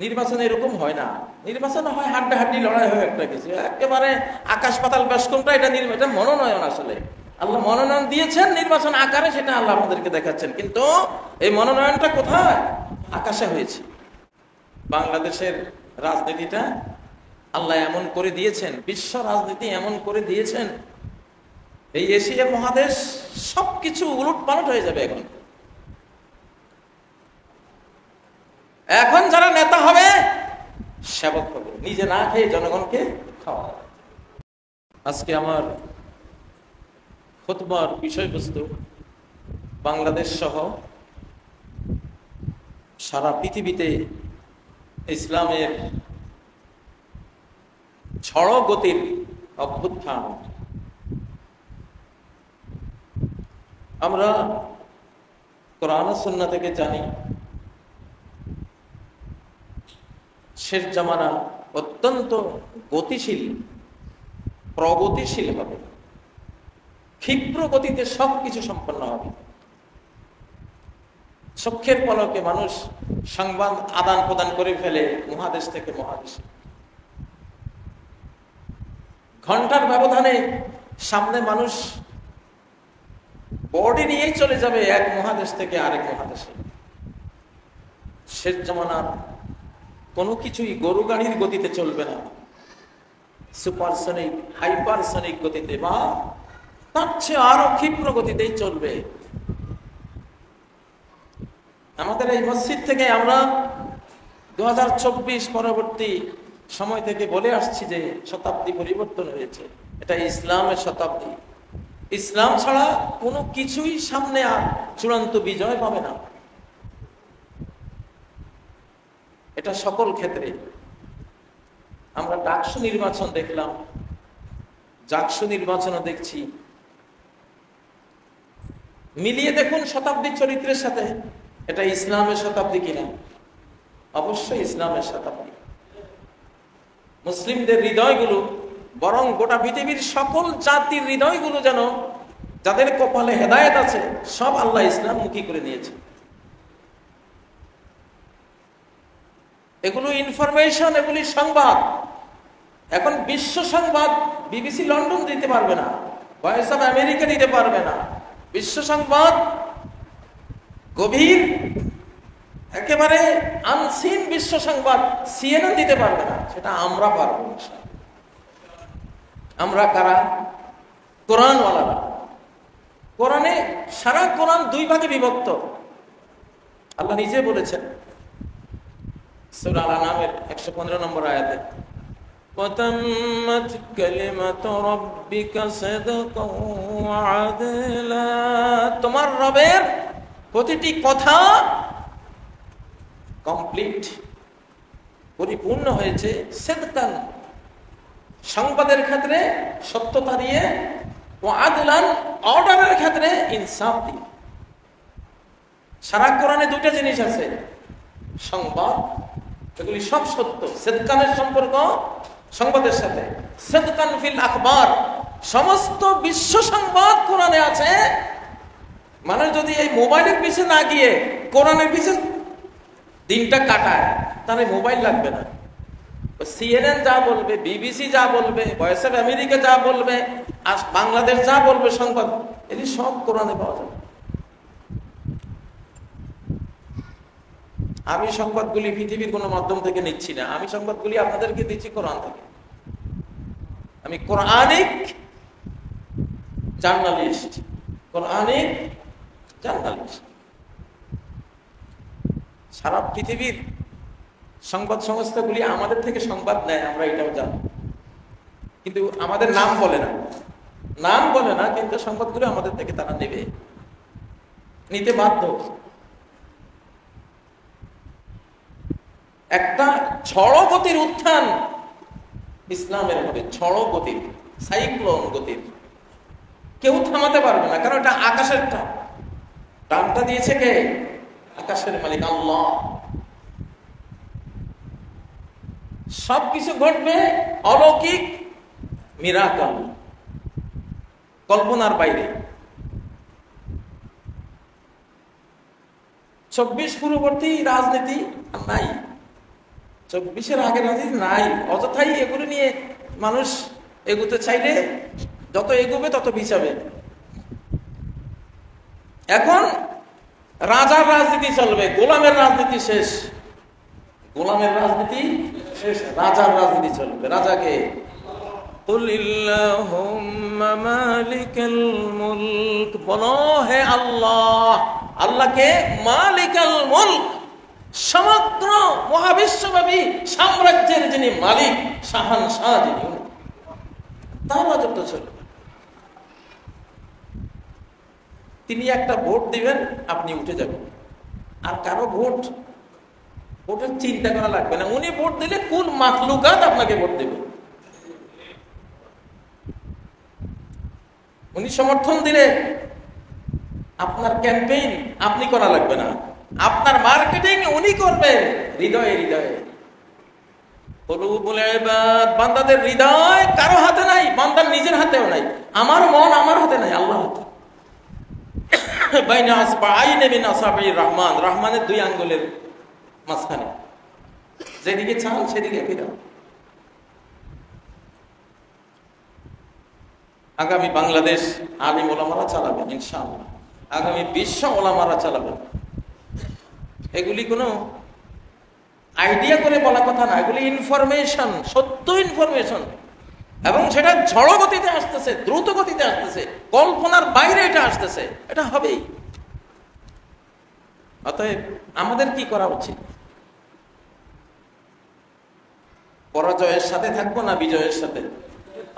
নির্বাচন এরকম হয় না। নির্বাচন হয় হাড্ডাহাড্ডি লড়াই হয়, একটা কিছু একেবারে আকাশ পাতাল বেশকমটা। এটা নির্বাচন মনোনয়ন। আসলে আল্লাহ মনোনয়ন দিয়েছেন নির্বাচন আকারে, সেটা আল্লাহ আমাদেরকে দেখাচ্ছেন। কিন্তু এই মনোনয়নটা কোথায়? আকাশে হয়েছে। বাংলাদেশের রাজনীতিটা আল্লাহ এমন করে দিয়েছেন, বিশ্ব রাজনীতি এমন করে দিয়েছেন, এই এশিয়া মহাদেশ সবকিছু উলট পালট হয়ে যাবে। এখন যারা নেতা হবে, সেবক হবে, নিজে না খেয়ে জনগণকে খাওয়া। আজকে আমার খুতবার বিষয়বস্তু বাংলাদেশ সহ সারা পৃথিবীতে ইসলামের ঝড় গতির অভ্যুত্থান। আমরা কোরআন ও সুন্নাহ থেকে জানি শেষ জামানা অত্যন্ত গতিশীল, প্রগতিশীল হবে, ক্ষিপ্র গতিতে সবকিছু সম্পন্ন হবে। চোখের পলকে মানুষ সংবাদ আদান প্রদান করে ফেলে মহাদেশ থেকে মহাদেশে। ঘন্টার ব্যবধানে সামনে মানুষ বডি নিয়েই চলে যাবে এক মহাদেশ থেকে আরেক মহাদেশে। শেষ জামানার কোনো কিছুই গরু গাড়ির গতিতে চলবে না, সুপারসনিক হাইপারসনিক গতিতে বা তার চেয়ে আরো ক্ষিপ্র গতিতেই চলবে। আমাদের এই মসজিদ থেকে আমরা 2024 পরবর্তী সময় থেকে বলে আসছি যে শতাব্দী পরিবর্তন হয়েছে, এটা ইসলামের শতাব্দী। ইসলাম ছাড়া কোনো কিছুই সামনে আর চূড়ান্ত বিজয় পাবে না, এটা সকল ক্ষেত্রে। আমরা ডাকসু নির্বাচন দেখলাম, জাকসু নির্বাচনও দেখছি। মিলিয়ে দেখুন শতাব্দীর চরিত্রের সাথে এটা ইসলামের শতাব্দী কিনা। অবশ্যই ইসলামের শতাব্দী। মুসলিমদের হৃদয়গুলো, বরং গোটা পৃথিবীর সকল জাতির হৃদয়গুলো যেন, যাদের কপালে হেদায়েত আছে, সব আল্লাহ ইসলাম মুখী করে নিয়েছে। এগুলো ইনফরমেশন, এগুলি সংবাদ। এখন বিশ্ব সংবাদ বিবিসি লন্ডন দিতে পারবে না, ভয়েস অফ আমেরিকা দিতে পারবে না। বিশ্ব সংবাদ গভীর, একেবারে আনসিন বিশ্ব সংবাদ সিএনএন দিতে পারবে না, সেটা আমরা পারবো। আমরা কারা? কোরআনওয়ালারা। কোরআনে সারা কোরআন দুই ভাগে বিভক্ত। আল্লাহ নিজে বলেছেন সূরা আল-আনআমের 115 নম্বর আয়াতে, وَتَمَّتْ كَلِمَةُ رَبِّكَ صِدْقًا وَعَدْلًا। তোমার রবের প্রতিটি কথা কমপ্লিট, পরিপূর্ণ হয়েছে। সিদকান, সংবাদের ক্ষেত্রে সত্যতা দিয়ে, ওয়াদলান, অর্ডারের ক্ষেত্রে ইনসাফ দিয়ে। সারা কোরআনে দুইটা জিনিস আছে, সংবাদ, এগুলি সব সত্য। সিদকানের সম্পর্ক সংবাদের সাথে। সিদকান ফিল আখবার, সমস্ত বিশ্ব সংবাদ কোরআনে আছে। মানে যদি এই মোবাইলের পিছনে না গিয়ে কোরআনের পিছনে দিনটা কাটায়, তাহলে মোবাইল লাগবে না। সিএনএন যা বলবে, বিবিসি যা বলবে, ভয়েস অফ আমেরিকা যা বলবে, আর বাংলাদেশ যা বলবে সংবাদ, এটি সব কোরআনে পাওয়া যাবে। আমি সংবাদগুলি পৃথিবীর কোনো মাধ্যম থেকে নিচ্ছি না, আমি সংবাদগুলি আপনাদেরকে দিচ্ছি কোরআন থেকে। আমি কোরআনিক জার্নালিস্ট, কোরআনিক জার্নালিস্ট। সারা পৃথিবীর সংবাদ সংস্থাগুলি আমাদের থেকে সংবাদ নেয়, আমরা এটাও জানি, কিন্তু আমাদের নাম বলে না, নাম বলে না, কিন্তু সংবাদগুলো আমাদের থেকে তারা নেবে, নিতে বাধ্য। একটা ঝড় গতির উত্থান ইসলামের হবে, ঝড় গতির, সাইক্লোন গতির। কেউ থামাতে পারবে না, কারণ এটা আকাশের টান। টানটা দিয়েছে কে? আকাশের মালিক আল্লাহ। সবকিছু ঘটবে অলৌকিক, মিরাকল, কল্পনার বাইরে। 24 পূর্ববর্তী রাজনীতি নাই, 24-এর আগের রাজনীতি নাই, অযথাই এগুলো নিয়ে মানুষ এগুতে চাইলে যত এগোবে তত পিছাবে। এখন রাজার রাজনীতি চলবে, গোলামের রাজনীতি শেষ। গোলামের রাজনীতি শেষ, রাজার রাজনীতি চলবে। রাজাকে বলো হে আল্লাহ, আল্লাহকে মালিকাল মুলক, সমগ্র মহাবিশ্বব্যাপী সাম্রাজ্যের যিনি মালিক, শাহানশাহ যিনি, তার রাজত্ব চলবে। তিনি একটা ভোট দিবেন, আপনি উঠে যাবেন, আর কারো ভোটের চিন্তা করা লাগবে না। উনি ভোট দিলে কোন মাখলুকাত আপনাকে ভোট দেবে, উনি সমর্থন দিলে আপনার ক্যাম্পেইন আপনি করা লাগবে না, আপনার মার্কেটিং উনি করবে হৃদয়ে হৃদয়ে। বান্দাদের হৃদয় কারো হাতে নাই, বান্দার নিজের হাতেও নাই। আমার মন আমার হাতে নাই, আল্লাহ হাতে। রহমান, রহমানের 2 আঙ্গুলের মাঝখানে, যেদিকে চান সেদিকে ফিরান। আগামী বাংলাদেশ আলিম ওলামারা চালাবেন ইনশাআল্লাহ, আগামী বিশ্ব ওলামারা চালাবেন। এগুলি কোনো আইডিয়া করে বলা কথা না, এগুলি ইনফরমেশন, সত্য ইনফরমেশন, এবং সেটা ঝড় গতিতে আসতেছে, দ্রুত গতিতে আসতেছে, কল্পনার বাইরে এটা আসতেছে, এটা হবেই। অতএব আমাদের কি করা উচিত? পরাজয়ের সাথে থাকবো না বিজয়ের সাথে?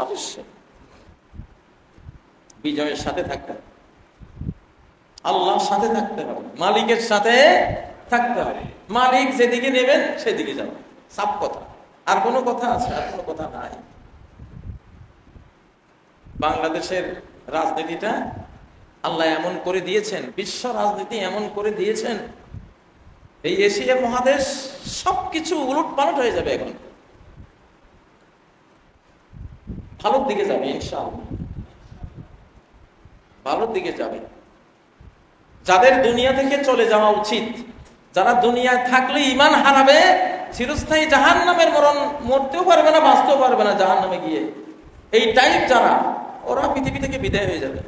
অবশ্যই বিজয়ের সাথে থাকতে হবে, আল্লাহর সাথে থাকতে হবে, মালিকের সাথে থাকতে হবে। মালিক যেদিকে নেবেন সেদিকে যাবে, সাফ কথা। আর কোনো কথা আছে? আর কোনো কথা নাই। বাংলাদেশের রাজনীতিটা আল্লাহ এমন করে দিয়েছেন, বিশ্ব রাজনীতি এমন করে দিয়েছেন, এই এশিয়া মহাদেশ সবকিছু উলট পালট হয়ে যাবে। এখন ভালোর দিকে যাবে ইনশাআল্লাহ, ভালোর দিকে যাবে। যাদের দুনিয়া থেকে চলে যাওয়া উচিত, যারা দুনিয়ায় থাকলে ঈমান হারাবে, চিরস্থায়ী জাহান্নামের মরণ, মরতেও পারবে না, বাঁচতেও পারবে না জাহান্নামে গিয়ে, এই টাইপ যারা, ওরা পৃথিবী থেকে বিদায় হয়ে যাবে।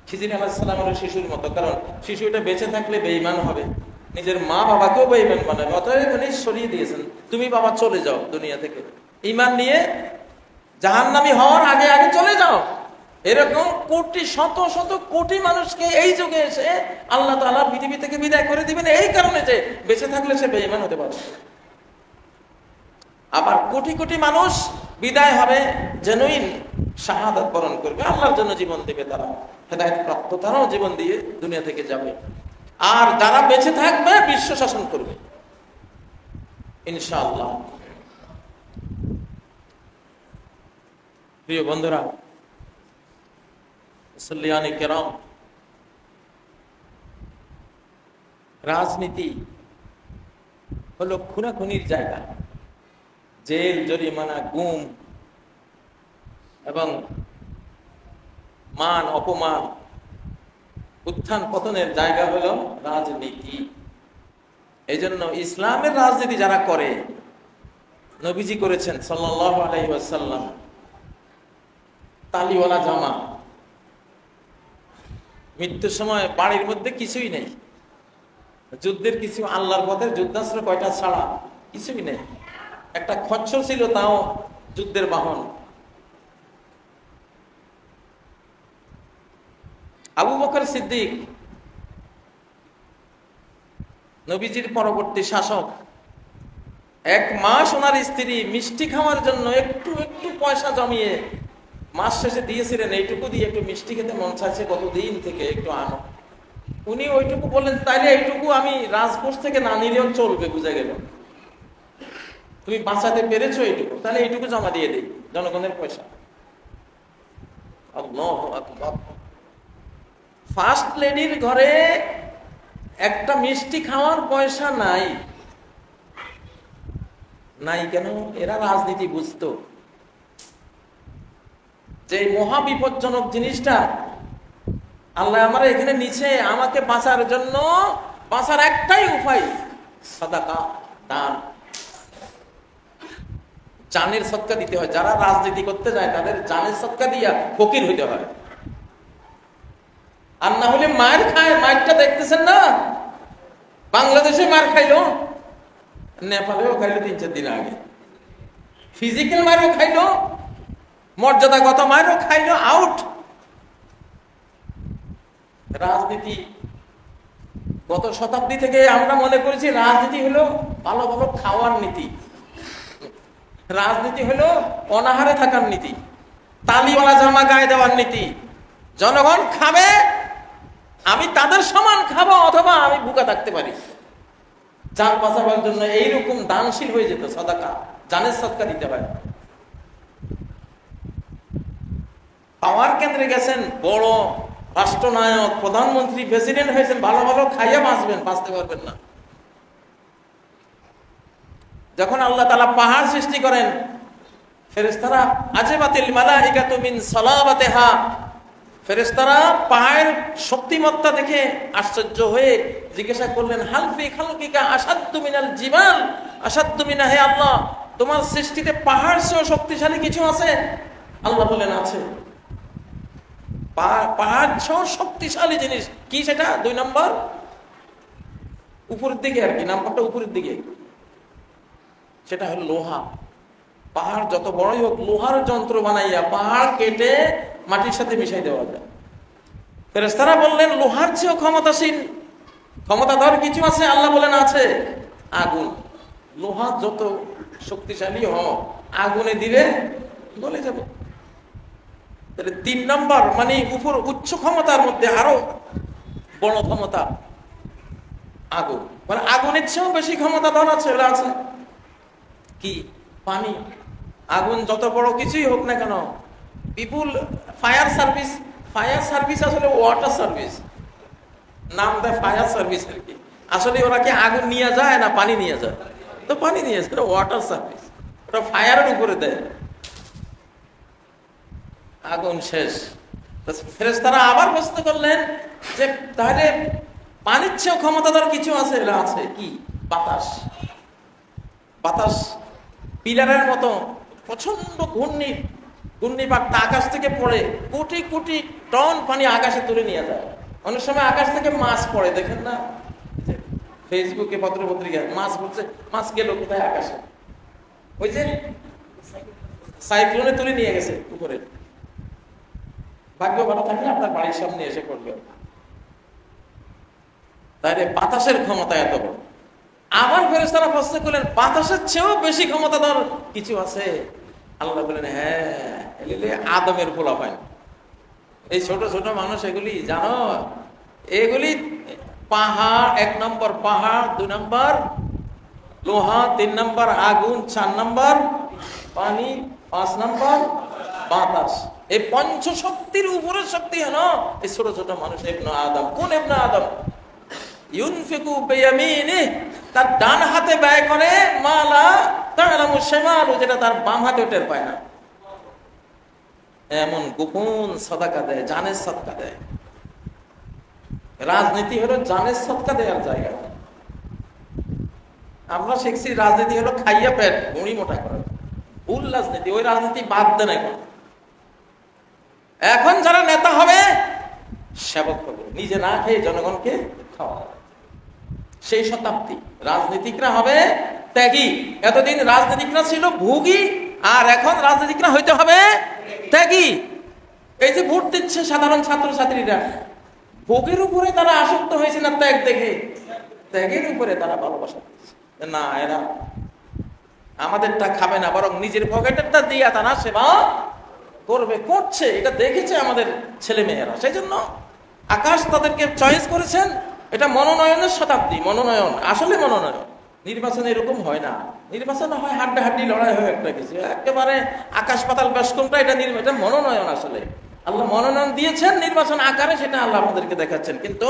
খিজির আলাইহিস সালামের শিশুর মতো, কারণ শিশুটা বেঁচে থাকলে বেঈমান হবে, নিজের মা বাবাকেও বেঈমান বানাবে। অতএব উনি সরিয়ে দিয়েছেন, তুমি বাবা চলে যাও দুনিয়া থেকে, ঈমান নিয়ে জাহান্নামী হওয়ার আগে আগে চলে যাও। এরকম কোটি, শত শত কোটি মানুষকে এই যুগে এসে আল্লাহ তাআলা পৃথিবী থেকে বিদায় করে দিবেন, এই কারণে যে বেঁচে থাকলে সে বেঈমান হতে পারে। আবার কোটি কোটি মানুষ বিদায় হবে, জেনুইন শাহাদাত বরণ করবে, আল্লাহর জন্য জীবন দেবে, তারা হেদায়েত প্রাপ্ত, তারাও জীবন দিয়ে দুনিয়া থেকে যাবে। আর যারা বেঁচে থাকবে বিশ্ব শাসন করবে ইনশাআল্লাহ। প্রিয় বন্ধুরা, মুসল্লিয়ানে কেরাম, রাজনীতি হলো খুনাখুনির জায়গা, জেল, জরিমানা, গুম এবং মান অপমান, উত্থান পতনের জায়গা হলো রাজনীতি। এই জন্য ইসলামের রাজনীতি যারা করে, নবীজি করেছেন সাল্লাল্লাহু আলাইহি ওয়াসাল্লাম, তালিওয়ালা জামা, মৃত্যুর সময় বাড়ির মধ্যে কিছুই নেই, যুদ্ধের কিছু, আল্লাহর পথে যুদ্ধাস্ত্র কয়টা ছাড়া কিছুই নেই। একটা খচ্চর ছিল, তাও যুদ্ধের বাহন। আবু বকর সিদ্দিক, নবীজির পরবর্তী শাসক, 1 মাস ওনার স্ত্রী মিষ্টি খাওয়ার জন্য একটু একটু পয়সা জমিয়ে মাস শেষে দিয়েছিলেন, এইটুকু দিয়ে একটু মিষ্টি খেতে মন চাইছে কতদিন থেকে, একটু আনো। উনি ওইটুকু বললেন, তাইলে এইটুকু আমি রাজকোষ থেকে না নিলেও চলবে, বুঝে গেল, তুমি বাঁচাতে পেরেছো এইটুকু, তাহলে এইটুকু জমা দিয়ে দিই, জনগণের পয়সা। আল্লাহু আকবার। ফার্স্ট লেডির ঘরে একটা মিষ্টি খাওয়ার পয়সা নাই। নাই কেন? এরা রাজনীতি বুঝতো যে মহা বিপজ্জনক জিনিসটা আল্লাহ আমার এখানে নিচে, আমাকে বাঁচার জন্য বাঁচার একটাই উপায় সাদাকা, দান। জানের সদকা দিতে হয়। যারা রাজনীতি করতে যায় তাদের জানের সদকা দিয়া ফকির হইতে হয়, আর না হলে মার খায়। মারটা দেখতেছেন না, বাংলাদেশে মার খাইলো, নেপালেও খাইলো 3-4 দিন আগে, ফিজিক্যাল মারও খাইলো, মর্যাদাগত মারও খাইলো, আউট। রাজনীতি গত শতাব্দী থেকে আমরা মনে করেছি রাজনীতি হলো ভালো ভালো খাওয়ার নীতি, রাজনীতি হলো অনাহারে থাকার নীতি, তালিওয়ালা জামা গায়ে দেওয়ার নীতি। জনগণ খাবে, আমি তাদের সমান খাবো, অথবা আমি ভুকা থাকতে পারি। জান বাঁচাবার জন্য এইরকম দানশীল হয়ে যেত, সাদাকা, জানের সদকা দিতে হয়। পাওয়ার কেন্দ্রে গেছেন, বড় রাষ্ট্রনায়ক, প্রধানমন্ত্রী, প্রেসিডেন্ট হয়েছেন, ভালো ভালো খাইয়া বাঁচবেন, বাঁচতে পারবেন না। যখন আল্লাহ তাআলা পাহাড় সৃষ্টি করেন, ফেরেশতারা আজাবাতিল মালাইকাতু মিন সালাবাতিহা, ফেরেশতারা পাহাড়ের শক্তিমত্তা দেখে আশ্চর্য হয়ে জিজ্ঞাসা করলেন, হালফি খালকিকা আসাদ্দু মিনাল জিবাল আসাদ্দু মিনা, হে আল্লাহ, তোমার সৃষ্টিতে পাহাড় চেয়েও শক্তিশালী কিছু আছে? আল্লাহ বলেন, আছে। পাহাড় চেয়েও শক্তিশালী জিনিস কি সেটা? 2 নম্বর, উপরের দিকে আর কি, নাম্বারটা উপরের দিকে, সেটা হলো লোহা। পাহাড় যত বড়ই হোক, লোহার যন্ত্র বানাইয়া পাহাড় কেটে মাটির সাথে মিশাই দেওয়া যায়। ফেরেশতারা বললেন, লোহার চেয়েও ক্ষমতাশীল, ক্ষমতাধর কিছু আছে? আল্লাহ বলেন, আছে। আগুন। লোহা যত শক্তিশালী হোক, আগুনে দিলে গলে যাবে। তাহলে 3 নম্বর, মানে উপর উচ্চ ক্ষমতার মধ্যে আরো বড় ক্ষমতা আগুন, মানে আগুনের চেয়েও বেশি ক্ষমতাধর আছে, ওরা আছে কি? পানি। আগুন যত বড় কিছুই হোক না কেন, বিপুল ফায়ার সার্ভিস, ফায়ার সার্ভিস আসলে ওয়াটার সার্ভিস, নাম দেয় ফায়ার সার্ভিস আর কি। আসলে ওরা কি আগুন নিয়ে যায় না পানি নিয়ে যায়? তো পানি নিয়ে যায়, ওয়াটার সার্ভিস। ওরা ফায়ারের উপরে দেয়। আগুন শেষ। ফেরেশতারা আবার প্রশ্ন করলেন যে তাহলে পানির চেয়েও ক্ষমতাধর কিছু আছে? এরা আছে কি? বাতাস। বাতাস পিলারের মতো প্রচন্ড ঘূর্ণিপাকটা আকাশ থেকে পড়ে কোটি কোটি টন পানি আকাশে তুলে নিয়ে যায়। অনেক সময় আকাশ থেকে মাছ পড়ে, দেখেন না ফেসবুকে, পত্র পত্রিকায়, মাছ পড়ছে, মাছ গেল কোথায়? আকাশে। ওই যে সাইক্লোনে তুলে নিয়ে গেছে উপরে। ভাগ্য ভালো থাকলে আপনার বাড়ির সামনে এসে পড়বে। তাহলে বাতাসের ক্ষমতা এত বড়। আবার ফেরেশতারা প্রশ্ন করলেন, বাতাসের চেয়েও বেশি ক্ষমতাধর কিছু আছে? আল্লাহ বলেন, হ্যাঁ, এগুলি আদমের পোলাপাইন। এই ছোট ছোট মানুষ, এগুলি জানো, এগুলি পাহাড়, 1 নম্বর পাহাড়, 2 নম্বর লোহা, 3 নম্বর আগুন, 4 নম্বর পানি, 5 নম্বর বাতাস। এই পঞ্চশক্তির উপরের শক্তি হলো এই ছোট ছোট মানুষ, ইবনে আদম। কোন ইবনে আদম? ইউনফিকু বিয়ামিনিহি, তার ডান হাতে ব্যয় করে, মালা তা'লামু শিমালু, যেটা তার বাম হাতে টের পায় না। এমন গোপন সাদাকা দেয়, জানের সাদকা দেয়। রাজনীতি হলো জানের সাদকা দেওয়ার জায়গা। আমরা শিখছি রাজনীতি হলো খাইয়া পেট মুড়ি মোটা করা, ভুল রাজনীতি। ওই রাজনীতি বাদ দেন। এখন যারা নেতা হবে, সেবক হবে, নিজে না খেয়ে জনগণকে খাওয়া। সেই শতাব্দী রাজনীতিকরা হবে ত্যাগী। এতদিন রাজনীতিকরা ছিল ভোগী, আর এখন রাজনীতিকরা হইতে হবে ত্যাগী। এই যে ভোট দিচ্ছে সাধারণ ছাত্রছাত্রীরা, ভোগের উপরে তারা আসক্ত হয়েছে না ত্যাগ দেখে? ত্যাগের উপরে তারা ভালোবাসা দিচ্ছে। না, এরা আমাদেরটা খাবে না, বরং নিজের পকেটেরটা দিয়া তারা সেবা করবে, করছে। এটা দেখেছে আমাদের ছেলে মেয়েরা। সেই জন্য আকাশ তাদেরকে চয়েস করেছেন। এটা মনোনয়নের শতাব্দী। মনোনয়ন, আসলে মনোনয়ন। নির্বাচন এরকম হয় না। নির্বাচন হয় হাড্ডাহাড্ডি লড়াই হয়, একটা কিছু একেবারে আকাশ পাতাল বেশকমটা, এটা মনোনয়ন। আসলে আল্লাহ মনোনয়ন দিয়েছেন নির্বাচন আকারে, সেটা আল্লাহ আমাদেরকে দেখাচ্ছেন। কিন্তু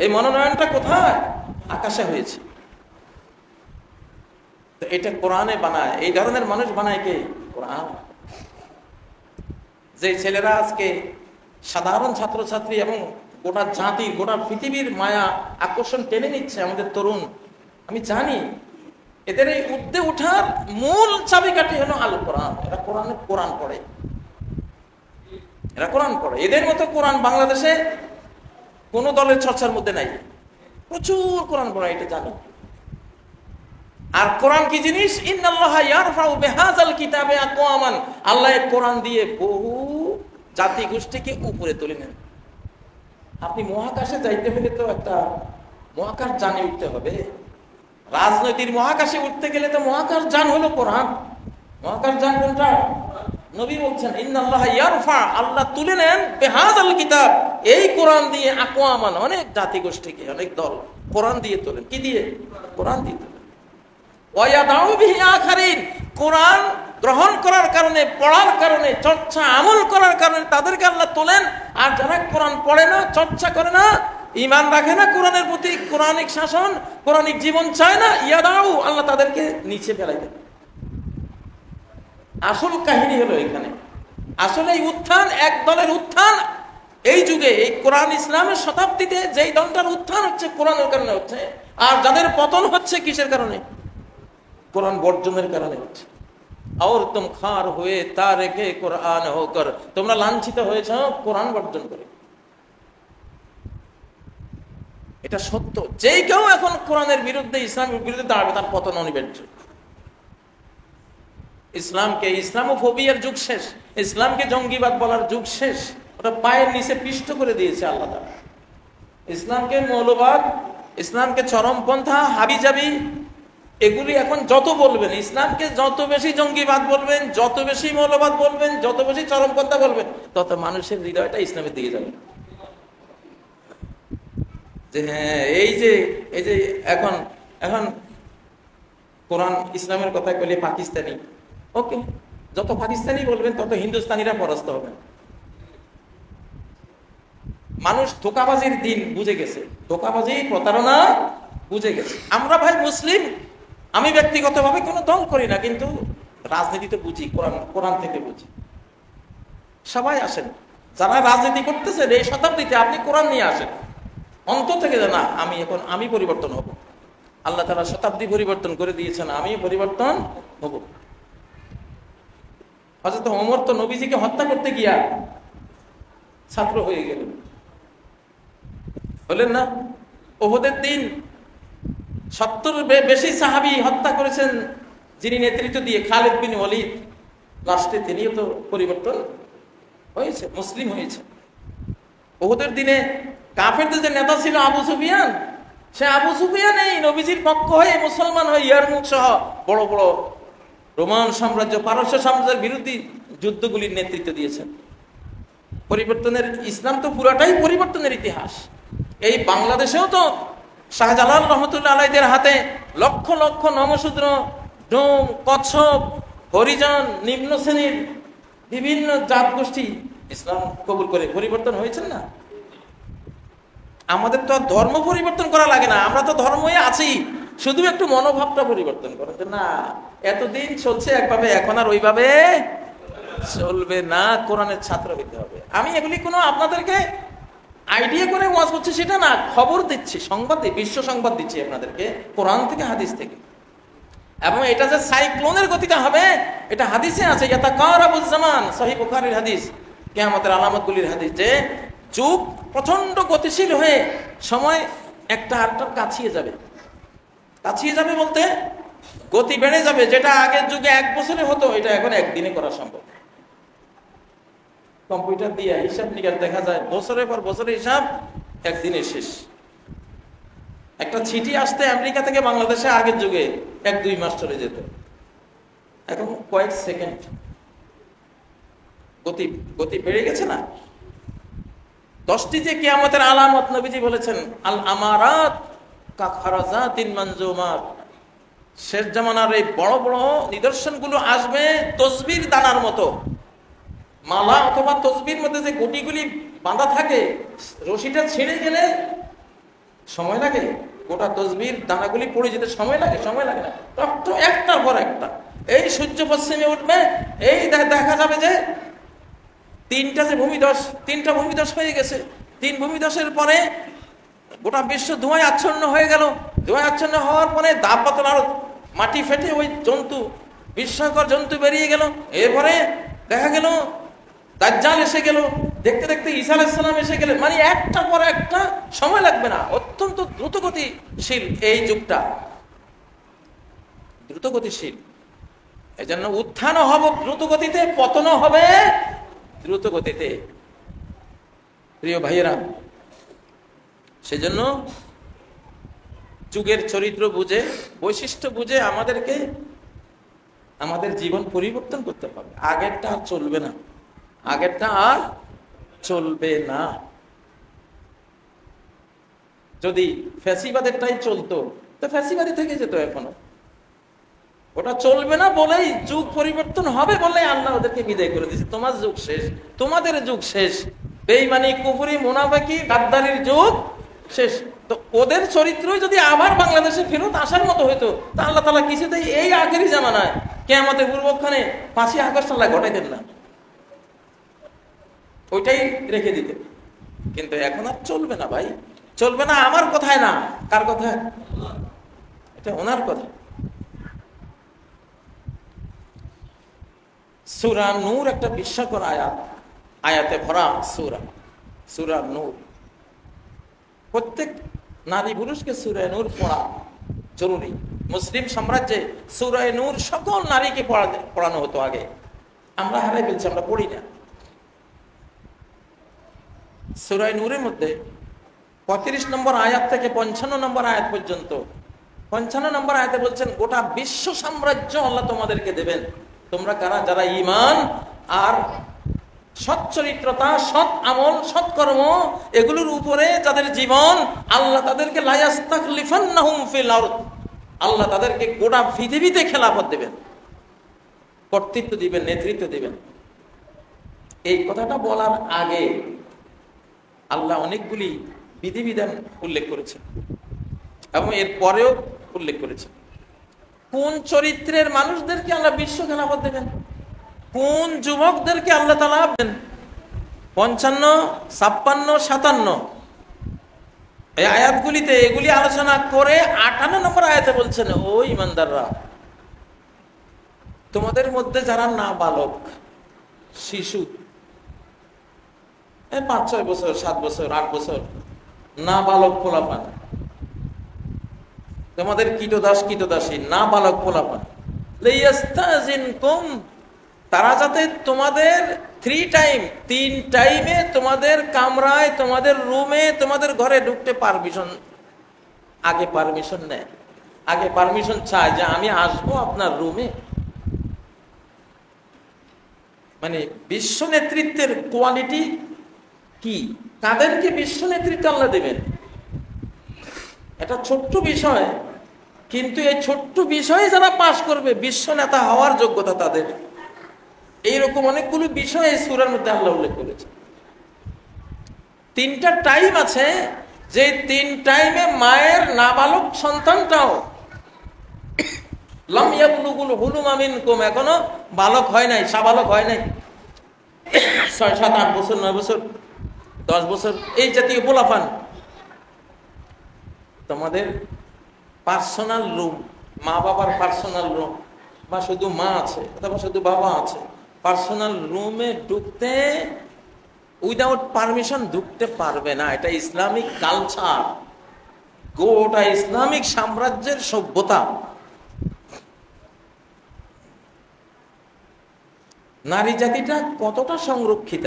এই মনোনয়নটা কোথায়? আকাশে হয়েছে। তো এটা কোরআনে বানায়। এই ধরনের মানুষ বানায় কে? কোরআন। যে ছেলেরা আজকে সাধারণ ছাত্রছাত্রী এবং গোটা জাতি, গোটা পৃথিবীর মায়া আকর্ষণ টেনে নিচ্ছে আমাদের তরুণ, আমি জানি এদের এই ঊর্ধ্বে ওঠার মূল চাবিকাঠি হলো আল কোরআন। এরা কোরআন পড়ে, এরা কোরআন পড়ে। এদের মতো কোরআন বাংলাদেশে কোন দলের চর্চার মধ্যে নাই। প্রচুর কোরআন পড়া, এটা জানো। আর কোরআন কি জিনিস? ইন্নাল্লাহা ইয়ারফাউ বিহাযাল কিতাবে আকওয়ামান, আল্লাহ কোরআন দিয়ে বহু জাতি গোষ্ঠীকে উপরে তুলে নেন। আপনি মহাকাশে যাইতে হলে তো একটা মহাকাশ যানে উঠতে হবে। রাজনৈতিক মহাকাশে উঠতে গেলে তো মহাকাশ যান হলো কোরআন। মহাকাশ যান কোনটা? নবী বলছেন ইন্নাল্লাহা ইয়ারফা, আল্লাহ তুলে নেন বিহাযাল কিতাব, এই কোরআন দিয়ে আকওয়ামান, অনেক জাতি গোষ্ঠীকে, অনেক দল কোরআন দিয়ে তোলেন। কি দিয়ে? কোরআন দিয়ে তোলেন। ওয়ায়াদাউ বিহি আখারিন, কোরআন গ্রহণ করার কারণে, পড়ার কারণে, চর্চা আমল করার কারণে তাদেরকে আল্লাহ তোলেন। আর যারা কোরআন পড়ে না, চর্চা করে না, ঈমান রাখে না কোরআনের প্রতি, কোরআনিক শাসন, কোরআনিক জীবন চায় না, ইয়াদাউ, আল্লাহ তাদেরকে নিচে ফেলাই দেন। আসল কাহিনী হলো এখানে। আসলে এই উত্থান, এক দলের উত্থান এই যুগে, এই কোরআন ইসলামের শতাব্দীতে যেই দলটার উত্থান হচ্ছে কোরআনের কারণে হচ্ছে, আর যাদের পতন হচ্ছে কিসের কারণে? কোরআন বর্জনের কারণে হচ্ছে। और तुम खार हुए तारिके कुरान होकर, তোমরা লাঞ্ছিত হয়েছ কোরআন বর্জন করে। এটা সত্য। যে কেউ এখন কোরআনের বিরুদ্ধে, ইসলামের বিরুদ্ধে দাঁড়াবে, তার পতন অনিবার্য। ইসলামোফোবিয়ার যুগ শেষ, ইসলামকে জঙ্গিবাদ বলার যুগ শেষ। ওটা পায়ের নিচে পিষ্ট করে দিয়েছে আল্লাহ তাআলা। ইসলামকে মৌলবাদ, ইসলামকে চরমপন্থা, হাবিজাবি, এগুলি এখন যত বলবেন, ইসলামকে যত বেশি জঙ্গিবাদ বলবেন, যত বেশি মৌলবাদ বলবেন, যত বেশি চরমপন্থা বলবেন, তত মানুষের হৃদয়টা ইসলামের দিকে যাবে। যে হ্যাঁ, এই যে এখন কোরআন ইসলামের কথা বলে পাকিস্তানি, ওকে, যত পাকিস্তানি বলবেন তত হিন্দুস্তানিরা পরাস্ত হবেন। মানুষ ধোঁকাবাজির দিন বুঝে গেছে, ধোঁকাবাজি, প্রতারণা বুঝে গেছে। আমরা ভাই মুসলিম, আমি ব্যক্তিগতভাবে কোনো দল করি না, কিন্তু রাজনীতিতে বুঝি, কোরআন থেকে বুঝি। সবাই আসেন, যারা রাজনীতি করতেছেন এই শতাব্দীতে, আপনি কোরআন নিয়ে আসেন অন্তর থেকে, যে না, আমি পরিবর্তন হব। আল্লাহ তাআলা শতাব্দী পরিবর্তন করে দিয়েছেন, আমি পরিবর্তন হব। হযরত ওমর তো নবীজিকে হত্যা করতে গিয়া ছাত্র হয়ে গেলেন, হলেন না? উহুদের দিন 70 বেশি সাহাবী হত্যা করেছেন যিনি নেতৃত্ব দিয়ে, খালিদ বিন ওয়ালিদ। লাস্টে তিনিও তো পরিবর্তন হয়েছে, মুসলিম হয়েছে। উহুদের দিনে কাফেরদের যে নেতা ছিল আবু সুফিয়ান, সে আবু সুফিয়ান এই নবীজির পক্ষ হয়ে, মুসলমান হয়ে ইয়ারমুক সহ বড় বড় রোমান সাম্রাজ্য, পারস্য সাম্রাজ্যের বিরোধী যুদ্ধগুলির নেতৃত্ব দিয়েছেন। পরিবর্তনের, ইসলাম তো পুরাটাই পরিবর্তনের ইতিহাস। এই বাংলাদেশেও তো শাহজালাল রহমতুল্লাহ আলাইহির হাতে লক্ষ লক্ষ নমশূদ্র, ডোম, কচ্ছপ, হরিজন, নিম্ন শ্রেণীর বিভিন্ন জাত গোষ্ঠী ইসলাম কবুল করে পরিবর্তন হয়েছেন না? আমাদের তো আর ধর্ম পরিবর্তন করা লাগে না, আমরা তো ধর্মই আছি, শুধু একটু মনোভাবটা পরিবর্তন করেন যে না, এতদিন চলছে একভাবে, এখন আর ওইভাবে চলবে না, কোরআনের ছাত্র হইতে হবে। আমি এগুলি কোনো আপনাদেরকে আইডিয়া করে ওয়াজ করছি সেটা না, খবর দিচ্ছি, সংবাদ, বিশ্ব সংবাদ দিচ্ছি আপনাদেরকে কোরআন থেকে, হাদিস থেকে। এবং এটা যে সাইক্লোনের গতিতে হবে, এটা হাদিসে আছে, ইয়াতাকারাবুজ জামান, সহিহ বুখারীর হাদিস, কিয়ামতের আলামতগুলির হাদিস, যে যুগ প্রচন্ড গতিশীল হয়ে সময় একটা আরেকটার কাছিয়ে যাবে। কাছিয়ে যাবে বলতে গতি বেড়ে যাবে, যেটা আগের যুগে 1 বছরে হতো, এটা এখন একদিনে করা সম্ভব। কম্পিউটার দিয়ে হিসাব নিকাশ দেখা যায়, বছরের পর বছরের হিসাব একদিনে শেষ। একটা চিঠি আসতে আমেরিকা থেকে বাংলাদেশে আগের যুগে 1-2 মাস চলে যেত, এখন কয়েক সেকেন্ড। গতি বেড়ে গেছে না? 10টি যে কিয়ামতের আলামত নবীজি বলেছেন, আল আমারাত কা খারাজাতিন মানজুমাত, শেষ জামানার এই বড় বড় নিদর্শনগুলো আসবে তসবির দানার মতো। মালা অথবা তসবির মধ্যে যে গুটিগুলি বাঁধা থাকে, রশিটা ছিঁড়ে গেলে সময় লাগে, গোটা তসবির দানাগুলি পড়ে যেতে সময় লাগে? সময় লাগে না, তো একটার পর একটা। এই সূর্য পশ্চিমে উঠবে, এই দেখা যাবে যে 3টা ভূমিধস হয়ে গেছে। 3 ভূমিধসের পরে গোটা বিশ্ব ধোঁয়ায় আচ্ছন্ন হয়ে গেল। ধোঁয়ায় আচ্ছন্ন হওয়ার পরে দাবপাতল আরো মাটি ফেটে ওই জন্তু, বিস্ময়কর জন্তু বেরিয়ে গেল। এরপরে দেখা গেল দাজ্জাল এসে গেল, দেখতে দেখতে ঈসা আলাইহিস সালাম এসে গেলেন। মানে একটা পর একটা, সময় লাগবে না, অত্যন্ত দ্রুতগতিশীল এই যুগটা, দ্রুতগতিশীল। এই জন্য উত্থানও হবে দ্রুতগতিতে, পতনও হবে দ্রুতগতিতে। প্রিয় ভাইয়েরা, সেজন্য যুগের চরিত্র বুঝে, বৈশিষ্ট্য বুঝে আমাদেরকে আমাদের জীবন পরিবর্তন করতে হবে। আগেরটা আর চলবে না, আগেরটা আর চলবে না। যদি ফ্যাসিবাদেরটাই চলতো তো ফ্যাসিবাদী থেকে যেত এখনো। ওটা চলবে না বলেই, যুগ পরিবর্তন হবে বলেই আল্লাহ ওদেরকে বিদায় করে দিয়েছে। তোমার যুগ শেষ, তোমাদের যুগ শেষ, বেঈমানি, কুফরি, মুনাফিকি, গাদ্দারির যুগ শেষ। তো ওদের চরিত্রই যদি আবার বাংলাদেশে ফেরত আসার মতো হইতো, তা আল্লাহ তাআলা কিছুতেই এই আগেরই জামানায় কিয়ামতের পূর্বক্ষণে 5ই আগস্ট আল্লাহ ঘটাইতেন না, ওইটাই রেখে দিতে। কিন্তু এখন আর চলবে না ভাই, চলবে না। আমার কথায় না, কার কথা? এটা ওনার কথা। সূরা নূর একটা বিস্ময়কর আয়াত, আয়াতে ভরা সূরা, সূরা নূর। প্রত্যেক নারী পুরুষকে সূরা নূর পড়া জরুরি। মুসলিম সাম্রাজ্যে সূরা নূর সকল নারীকে পড়ানো হতো আগে, আমরা হারাই ফেলছি, আমরা পড়ি না। সূরা নূরের মধ্যে 35 নম্বর আয়াত থেকে 55 নম্বর আয়াত পর্যন্ত, 55 নম্বর আয়াতে বলছেন গোটা বিশ্ব সাম্রাজ্য আল্লাহ তোমাদেরকে দেবেন, তোমরা কারা? যারা ঈমান আর সৎ চরিত্রতা, সৎ আমল, সৎকর্ম এগুলোর উপরে যাদের জীবন, আল্লাহ তাদেরকে লা ইস্তাখলিফান্নাহুম ফিল আরদ, আল্লাহ তাদেরকে গোটা পৃথিবীতে খেলাফত দেবেন, কর্তৃত্ব দিবেন, নেতৃত্ব দিবেন। এই কথাটা বলার আগে আল্লাহ অনেকগুলি বিধিবিধান উল্লেখ করেছেন এবং এর পরেও উল্লেখ করেছেন। কোন চরিত্রের মানুষদেরকে আল্লাহ বিশ্ব খেলাফত দেবেন, কোন যুবকদেরকে আল্লাহ তাআলা দেন। 55, 56, 57 এই আয়াতগুলিতে এগুলি আলোচনা করে 58 নম্বর আয়াতে বলছেন, ও ঈমানদাররা, তোমাদের মধ্যে যারা নাবালক, শিশু, 5-6 বছর, 7 বছর, 8 বছর নাবালক পোলাপান, তোমাদের কীটদাস কীটদাসী নাবালক পোলাপান, লিয়াস্তাযিনকুম, তারা যাতে তোমাদের 3 টাইমে তোমাদের কামরায়, তোমাদের রুমে, তোমাদের ঘরে ঢুকতে আগে পারমিশন নেয়, আগে পারমিশন চায় যে আমি আসবো আপনার রুমে। মানে বিশ্ব নেতৃত্বের কোয়ালিটি কি, কাদেরকে বিশ্ব নেতৃত্ব আল্লাহ দেবেন, এটা ছোট্ট বিষয়, কিন্তু এই ছোট্ট বিষয়ে যারা পাশ করবে বিশ্ব নেতা হওয়ার যোগ্যতা তাদের। এইরকম অনেকগুলো বিষয় এই সূরার মধ্যে আল্লাহ উল্লেখ করেছে। 3টা টাইম আছে, যে 3 টাইমে মায়ের নাবালক সন্তানটাও লাম ইয়াবলুগুল হুলুমা মিনকুম, এখনো বালক হয় নাই, সাবালক হয় নাই, 6, 7, 8 বছর, 9 বছর, 10 বছর, এই জাতীয় পোলাপান, তোমাদের পার্সোনাল রুম, মা বাবার পার্সোনাল রুম, বা শুধু মা আছে অথবা শুধু বাবা আছে, পার্সোনাল রুমে ঢুকতে উইদাউট পারমিশন ঢুকতে পারবে না। এটা ইসলামিক কালচার, গোটা ইসলামিক সাম্রাজ্যের সভ্যতা। নারী জাতিটা কতটা সংরক্ষিত।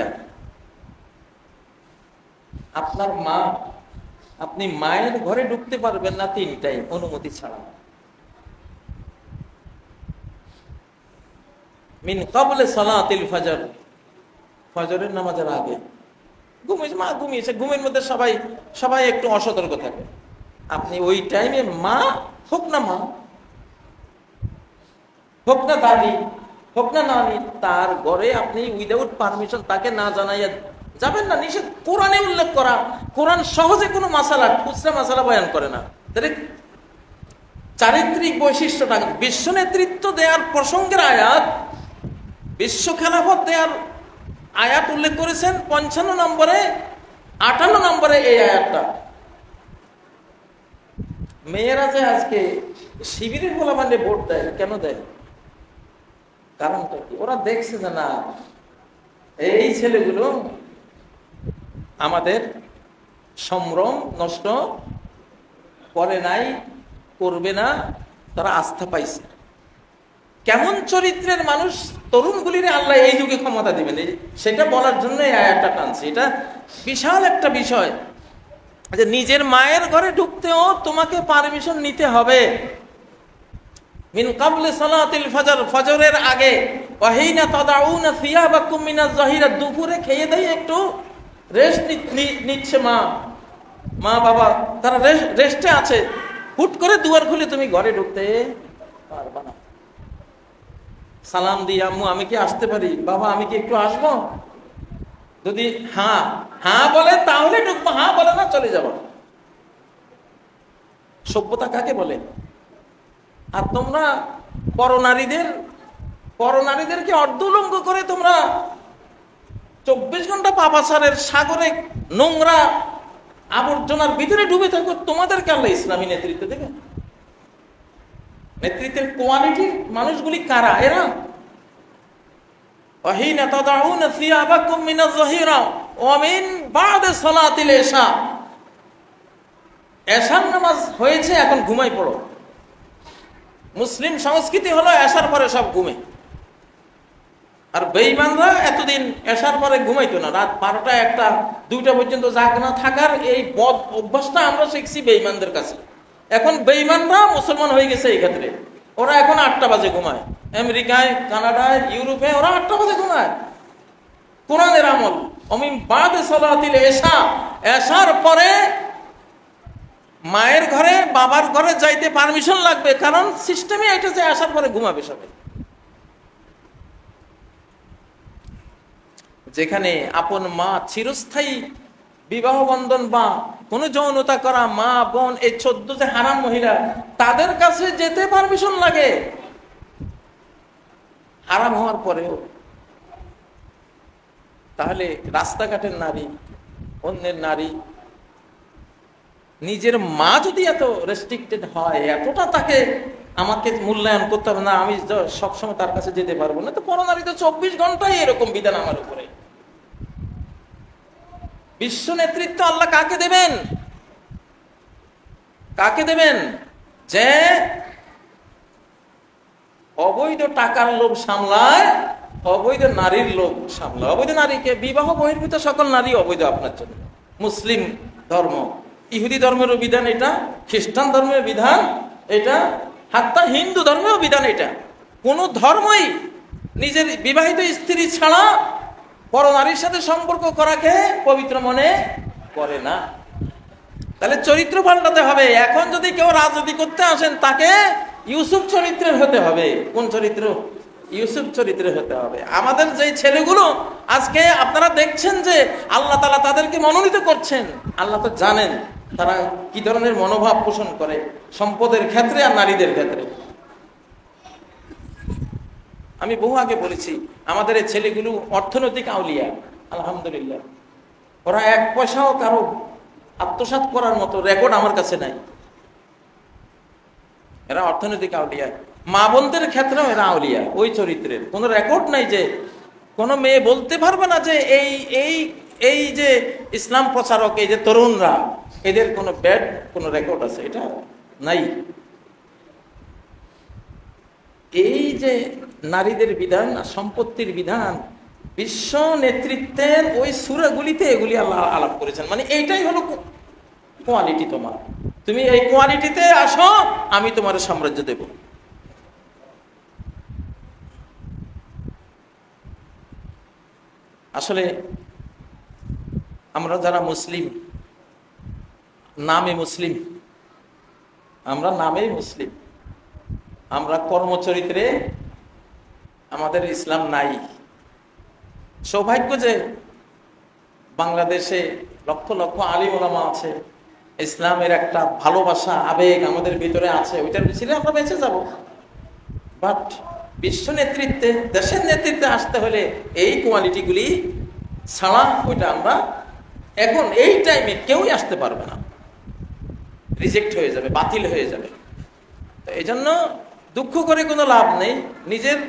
আপনার মা, আপনি মায়ের ঘরে ঢুকতে পারবেন না 3 টাইম অনুমতি ছাড়া। মিন ক্বাবলে সালাতিল ফজর, ফজরের নামাজের আগে। ঘুমিয়েছে, মা ঘুমিয়েছে, ঘুমের মধ্যে সবাই একটু অসতর্ক থাকে, আপনি ওই টাইমে মা হোক না মা, হোক না দাদি, হোক না নানি, তার ঘরে আপনি উইদাউট পারমিশন তাকে না জানাইয়া যাবেন না, নিষেধ। কোরআনে উল্লেখ করা, কোরআন সহজে কোনো মাসালা, খুচরা মাসালা বয়ান করে না। চারিত্রিক বৈশিষ্ট্যটা, বিশ্ব নেতৃত্ব দেওয়ার প্রসঙ্গের আয়াত, বিশ্ব খেলাফত দেওয়ার আয়াত উল্লেখ করেছেন 55 নম্বরে, 58 নম্বরে এই আয়াতটা। মেয়েরা যে আজকে শিবিরের পোলাপানে ভোট দেয় কেন দেয়? কারণটা কি? ওরা দেখছে যে না, এই ছেলেগুলো আমাদের সম্ভ্রম নষ্ট করে নাই, করবে না, তারা আস্থা পাইছে। কেমন চরিত্রের মানুষ তরুণগুলির আল্লাহ এই যুগে ক্ষমতা দিবেন, সেটা বলার জন্য এই আয়াতটা টানছে। এটা বিশাল একটা বিষয় যে নিজের মায়ের ঘরে ঢুকতেও তোমাকে পারমিশন নিতে হবে। মিন কাবলে সালাতিল ফজর, ফজরের আগে, ওয়াহিনা তাদাউনা সিয়াবাকুম মিনাজ যাহিরা, দুপুরে খেয়ে দেয় একটু রেস্ট নিচ্ছে মা বাবা, তারা রেস্টে আছে। হুট করে দুয়ার খুলে তুমি ঘরে ঢুকতে পারবা না। সালাম দিয়ে আম্মু আমি কি আসতে পারি, বাবা আমি কি একটু আসবো, যদি হ্যাঁ বলে তাহলে ঢুকবো, হ্যাঁ বলে না চলে যাবো। সভ্যতা কাকে বলে? আর তোমরা পরনারীদেরকে অর্ধলঙ্গ করে তোমরা 24 ঘন্টা পাপাচারের সাগরে নোংরা আবর্জনার ভিতরে ডুবে থাকো। তোমাদেরকে আল্লাহ ইসলামী নেতৃত্ব দেবে? নেতৃত্বের কোয়ালিটি মানুষগুলি কারা? এরা ওয়াহিনা তাদাউনা সিয়াবাকুম মিনাজ যাহিরা ওয়া মিন বা'দি সালাতিল ইশা, এশার নামাজ হয়েছে এখন ঘুমাই পড়ো। মুসলিম সংস্কৃতি হলো এশার পরে সব ঘুমে। আর বেঈমানরা এতদিন এশার পরে ঘুমাইতো না, রাত 12টা 1টা 2টা পর্যন্ত জাগনা থাকার এই বদ অভ্যাসটা আমরা শিখছি বেঈমানদের কাছে। এখন বেঈমানরা মুসলমান হয়ে গেছে এই ক্ষেত্রে, ওরা এখন 8টা বাজে ঘুমায়। আমেরিকায়, কানাডায়, ইউরোপে ওরা 8টা বাজে ঘুমায়। কোরআনের আমল অমিন বাদে সালাতিল ইশা, এশার পরে মায়ের ঘরে বাবার ঘরে যাইতে পারমিশন লাগবে, কারণ সিস্টেমে এটা যে এশার পরে ঘুমাবে সবাই। যেখানে আপন মা চিরস্থায়ী বিবাহ বন্ধন বা কোনো যৌনতা করা মা বোন, এই 14 যে হারাম মহিলা, তাদের কাছে যেতে পারমিশন লাগে হারাম হওয়ার পরেও। তাহলে রাস্তাঘাটের নারী, অন্যের নারী, নিজের মা যদি এত রেস্ট্রিক্টেড হয়, এতটা তাকে আমাকে মূল্যায়ন করতে হবে না, আমি সবসময় তার কাছে যেতে পারবো না, তো পরনারী তো 24 ঘন্টাই এরকম বিধান আমার উপরে। বিশ্ব নেতৃত্ব আল্লাহ কাকে দেবেন? কাকে দেবেন? যে অবৈধ টাকার লোভ সামলায়, অবৈধ নারীর লোভ সামলায়। অবৈধ নারীকে, বিবাহ বহির্ভূত সকল নারী অবৈধ আপনার জন্য। মুসলিম ধর্ম, ইহুদি ধর্মের বিধান এটা, খ্রিস্টান ধর্মের বিধান এটা, হাত্তা হিন্দু ধর্মেও বিধান এটা। কোন ধর্মই নিজের বিবাহিত স্ত্রী ছাড়া পরনারীর সাথে সম্পর্ক করাকে পবিত্র মনে করে না। তাহলে চরিত্র পাল্টাতে হবে। এখন যদি কেউ রাজনীতি করতে আসেন, তাকে ইউসুফ চরিত্রের হতে হবে। কোন চরিত্র? ইউসুফ চরিত্রের হতে হবে। আমাদের যে ছেলেগুলো আজকে আপনারা দেখছেন যে আল্লাহ তাআলা তাদেরকে মনোনীত করছেন, আল্লাহ তো জানেন তারা কি ধরনের মনোভাব পোষণ করে সম্পদের ক্ষেত্রে আর নারীদের ক্ষেত্রে। আমি বহু আগে বলেছি, আমাদের এই ছেলেগুলো অর্থনৈতিক আউলিয়া, আলহামদুলিল্লাহ। ওরা 1 পয়সাও কারো আত্মসাৎ করার মতো রেকর্ড আমার কাছে নাই। এরা অর্থনৈতিক আউলিয়া। মা বোনদের ক্ষেত্রেও এরা আউলিয়া, ওই চরিত্রের কোনো রেকর্ড নাই। যে কোনো মেয়ে বলতে পারবে না যে এই যে ইসলাম প্রচারক, এই যে তরুণরা, এদের কোনো ব্যাড কোনো রেকর্ড আছে, এটা নাই। এই যে নারীদের বিধান, সম্পত্তির বিধান, বিশ্ব নেতৃত্বের ওই সূরাগুলিতে এগুলি আল্লাহ আলাপ করেছেন। মানে এইটাই হলো কোয়ালিটি তোমার। তুমি এই কোয়ালিটিতে আসো, আমি তোমার সাম্রাজ্য দেব। আসলে আমরা যারা মুসলিম, নামে মুসলিম, আমরা নামেই মুসলিম, আমরা কর্মচরিত্রে আমাদের ইসলাম নাই। সৌভাগ্য যে বাংলাদেশে লক্ষ লক্ষ আলিম ওলামা আছে, ইসলামের একটা ভালোবাসা, আবেগ আমাদের ভিতরে আছে, ওইটার পিছনে আমরা বেঁচে যাব। বাট বিশ্ব নেতৃত্বে, দেশের নেতৃত্বে আসতে হলে এই কোয়ালিটিগুলি ছাড়া ওইটা আমরা এখন এই টাইমে কেউই আসতে পারবে না, রিজেক্ট হয়ে যাবে, বাতিল হয়ে যাবে। এই জন্য দুঃখ করে কোনো লাভ নেই, নিজের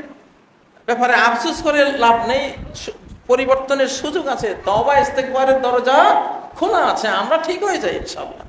ব্যাপারে আফসোস করে লাভ নেই। পরিবর্তনের সুযোগ আছে, তওবা ইস্তেগফারের দরজা খোলা আছে, আমরা ঠিক হয়ে যাই ইনশাআল্লাহ।